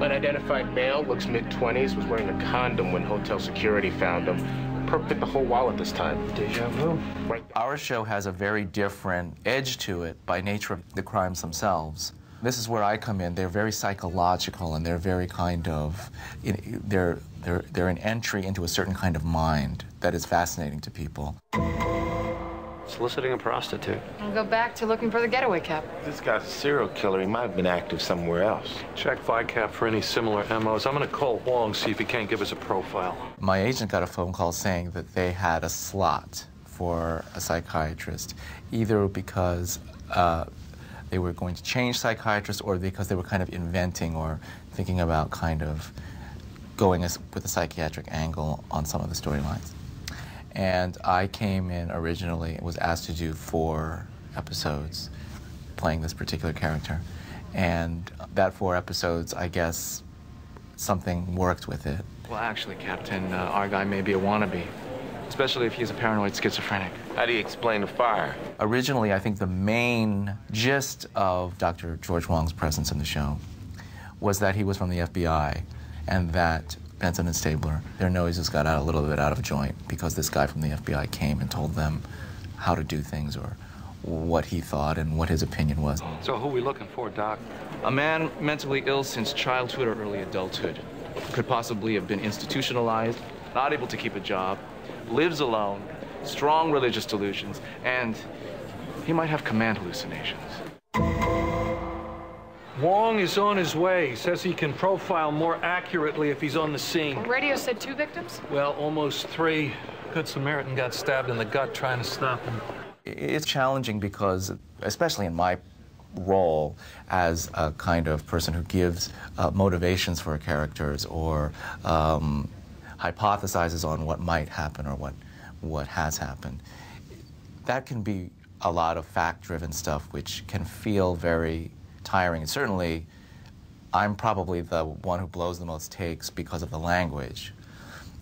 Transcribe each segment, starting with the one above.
Unidentified male, looks mid-20s, was wearing a condom when hotel security found him. Perp hit the whole wallet this time. Deja vu. Right. Our show has a very different edge to it by nature of the crimes themselves. This is where I come in. They're very psychological, and they're very kind of, they're an entry into a certain kind of mind that is fascinating to people. Soliciting a prostitute. I'll go back to looking for the getaway cab. This guy's a serial killer. He might have been active somewhere else. Check VICAP for any similar MOs. I'm going to call Wong, see if he can't give us a profile. My agent got a phone call saying that they had a slot for a psychiatrist, either because they were going to change psychiatrists or because they were kind of inventing or thinking about kind of going with a psychiatric angle on some of the storylines. And I came in originally and was asked to do 4 episodes playing this particular character. And that 4 episodes, I guess, something worked with it. Well, actually, Captain, our guy may be a wannabe, especially if he's a paranoid schizophrenic. How do you explain the fire? Originally, I think the main gist of Dr. George Huang's presence in the show was that he was from the FBI and that Benson and Stabler, their noses got out a little bit out of joint because this guy from the FBI came and told them how to do things or what he thought and what his opinion was. So who are we looking for, Doc? A man mentally ill since childhood or early adulthood. Could possibly have been institutionalized, not able to keep a job, lives alone, strong religious delusions, and he might have command hallucinations. Wong is on his way. He says he can profile more accurately if he's on the scene. Well, radio said 2 victims? Well, almost 3. Good Samaritan got stabbed in the gut trying to stop him. It's challenging because, especially in my role as a kind of person who gives motivations for characters or hypothesizes on what might happen or what has happened, that can be a lot of fact-driven stuff which can feel very tiring. And certainly, I'm probably the one who blows the most takes because of the language.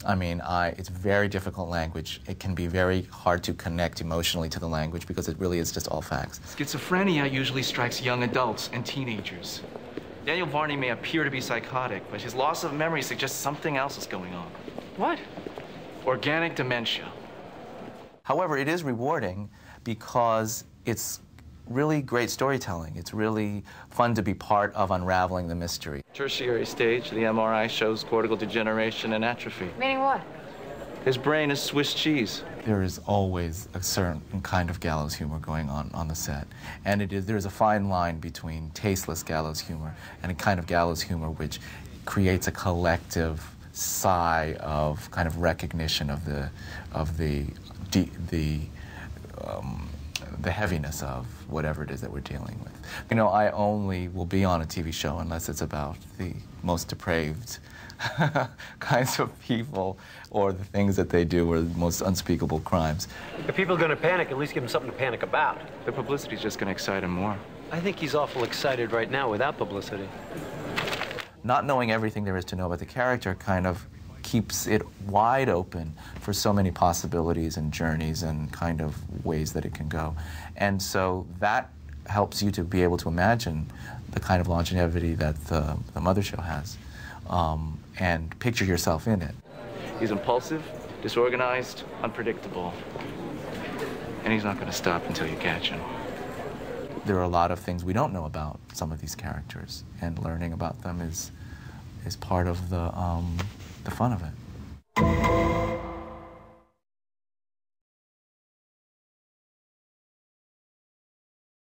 I mean, it's very difficult language. It can be very hard to connect emotionally to the language because it really is just all facts. Schizophrenia usually strikes young adults and teenagers. Daniel Varney may appear to be psychotic, but his loss of memory suggests something else is going on. What? Organic dementia. However, it is rewarding because it's really great storytelling. It's really fun to be part of unraveling the mystery. Tertiary stage, the MRI shows cortical degeneration and atrophy. Meaning what? His brain is Swiss cheese. There is always a certain kind of gallows humor going on the set. And there's a fine line between tasteless gallows humor and a kind of gallows humor which creates a collective sigh of kind of recognition of the heaviness of whatever it is that we're dealing with. You know, I only will be on a TV show unless it's about the most depraved kinds of people or the things that they do or the most unspeakable crimes. If people are going to panic, at least give them something to panic about. The publicity's just going to excite him more. I think he's awful excited right now without publicity. Not knowing everything there is to know about the character kind of keeps it wide open for so many possibilities and journeys and kind of ways that it can go. And so that helps you to be able to imagine the kind of longevity that the Mother Show has and picture yourself in it. He's impulsive, disorganized, unpredictable. And he's not going to stop until you catch him. There are a lot of things we don't know about some of these characters, and learning about them is part of the fun of it.